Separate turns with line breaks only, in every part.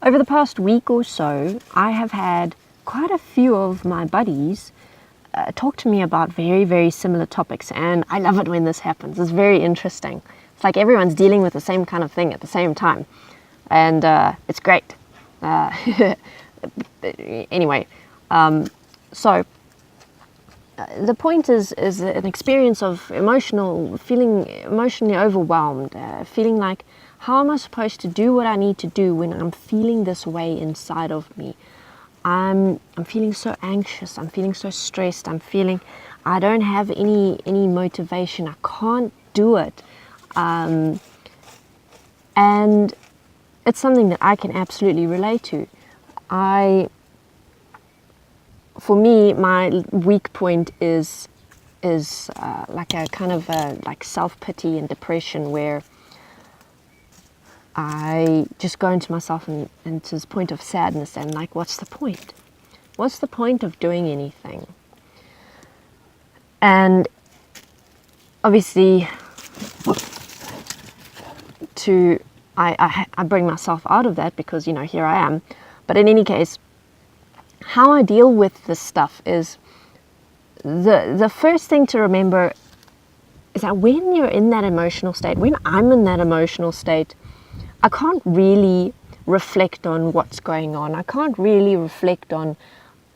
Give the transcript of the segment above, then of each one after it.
Over the past week or so, I have had quite a few of my buddies talk to me about very, very similar topics, and I love it when this happens. It's very interesting. It's like everyone's dealing with the same kind of thing at the same time, and it's great. Anyway, so the point is an experience of feeling emotionally overwhelmed, feeling like, how am I supposed to do what I need to do when I'm feeling this way inside of me? I'm feeling so anxious, I'm feeling so stressed, I'm feeling I don't have any motivation, I can't do it. And it's something that I can absolutely relate to. For me, my weak point is like a kind of like self-pity and depression, where I just go into myself and to this point of sadness and like, what's the point? What's the point of doing anything? And obviously, I bring myself out of that because, here I am. But in any case, how I deal with this stuff is the first thing to remember is that when you're in that emotional state, when I'm in that emotional state, I can't really reflect on what's going on. I can't really reflect on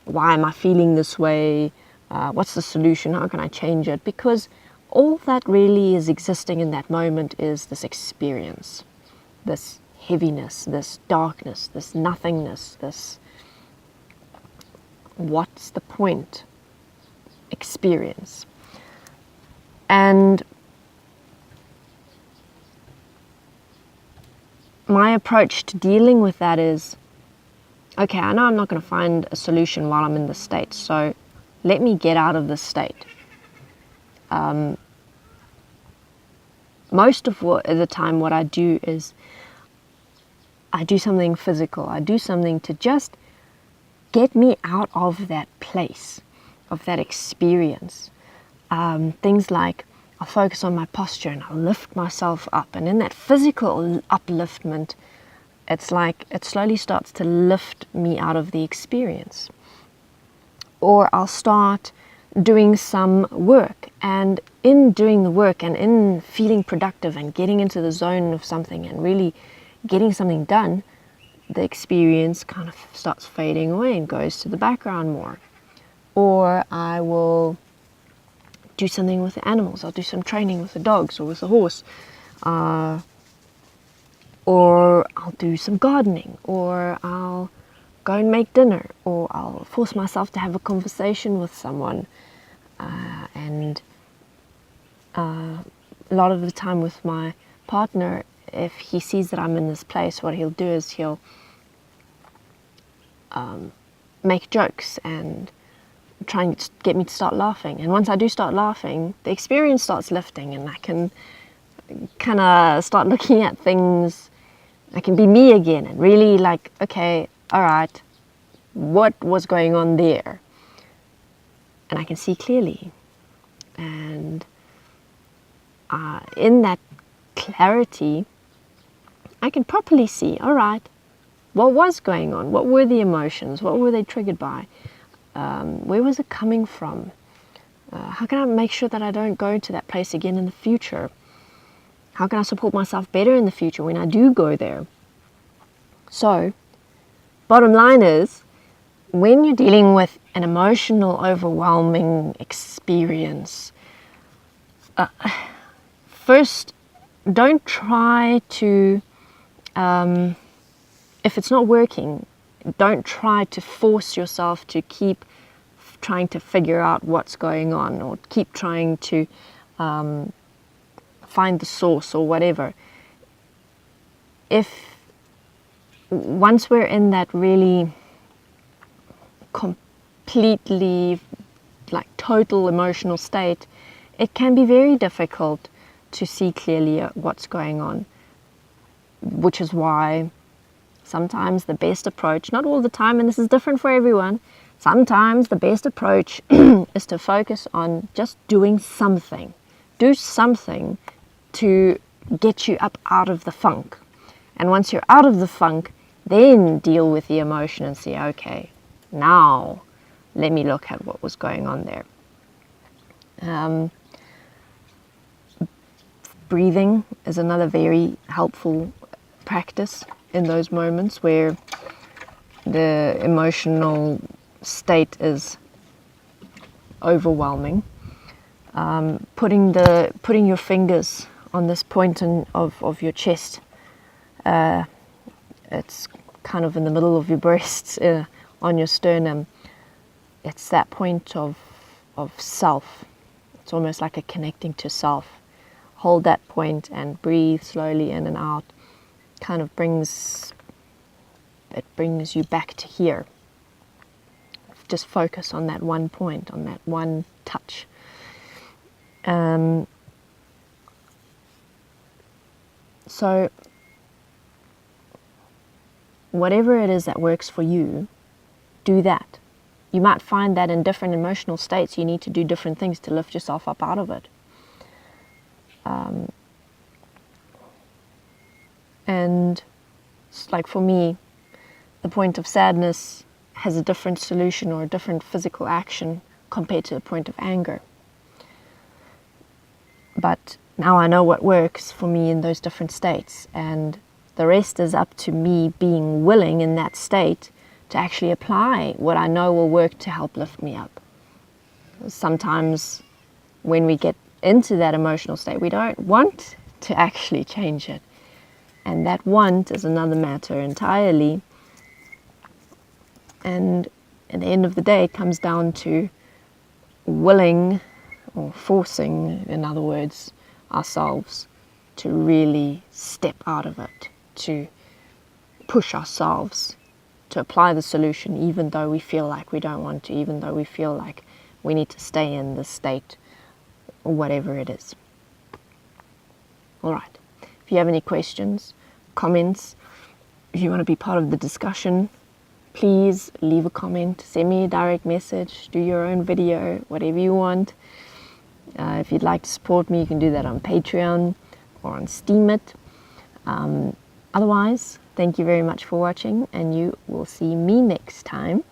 why am I feeling this way, what's the solution, how can I change it, because all that really is existing in that moment is this experience, this heaviness, this darkness, this nothingness, this what's the point experience. And my approach to dealing with that is, okay, I know I'm not going to find a solution while I'm in this state, so let me get out of this state. Most of the time what I do is I do something physical. I do something to just get me out of that place, of that experience. Things like I'll focus on my posture and I'll lift myself up. And in that physical upliftment, it's like it slowly starts to lift me out of the experience. Or I'll start doing some work. And in doing the work and in feeling productive and getting into the zone of something and really getting something done, the experience kind of starts fading away and goes to the background more. Or I will do something with the animals. I'll do some training with the dogs or with the horse. Or I'll do some gardening. Or I'll go and make dinner. Or I'll force myself to have a conversation with someone. And a lot of the time with my partner, if he sees that I'm in this place, what he'll do is he'll make jokes and try and get me to start laughing. And once I do start laughing, the experience starts lifting, and I can kind of start looking at things. I can be me again and really like, okay, all right, what was going on there? And I can see clearly. And in that clarity, I can properly see, all right, what was going on? What were the emotions? What were they triggered by? Where was it coming from? How can I make sure that I don't go to that place again in the future? How can I support myself better in the future when I do go there? So, bottom line is, when you're dealing with an emotional, overwhelming experience, first, don't try to, if it's not working, don't try to force yourself to keep trying to figure out what's going on, or keep trying to find the source or whatever. Once we're in that really completely like total emotional state, it can be very difficult to see clearly what's going on, which is why sometimes the best approach, not all the time, and this is different for everyone, sometimes the best approach is to focus on just doing something. Do something to get you up out of the funk. And once you're out of the funk, Then deal with the emotion and say, okay, now let me look at what was going on there. Breathing is another very helpful practice in those moments where the emotional state is overwhelming. Putting your fingers on this point of your chest, it's kind of in the middle of your breast, on your sternum. It's that point of self. It's almost like a connecting to self. Hold that point and breathe slowly in and out. Kind of brings you back to here. Just focus on that one point, on that one touch. So whatever it is that works for you, do that. You might find that in different emotional states you need to do different things to lift yourself up out of it. And like for me, the point of sadness has a different solution or a different physical action compared to the point of anger. But now I know what works for me in those different states, and the rest is up to me being willing in that state to actually apply what I know will work to help lift me up. Sometimes when we get into that emotional state, we don't want to actually change it. And that want is another matter entirely. And at the end of the day, it comes down to willing, or forcing, in other words, ourselves to really step out of it, to push ourselves to apply the solution, even though we feel like we don't want to, even though we feel like we need to stay in this state, or whatever it is. All right. If you have any questions, comments, if you want to be part of the discussion, please leave a comment, send me a direct message, do your own video, whatever you want. If you'd like to support me, you can do that on Patreon or on Steemit. Otherwise, thank you very much for watching, and you will see me next time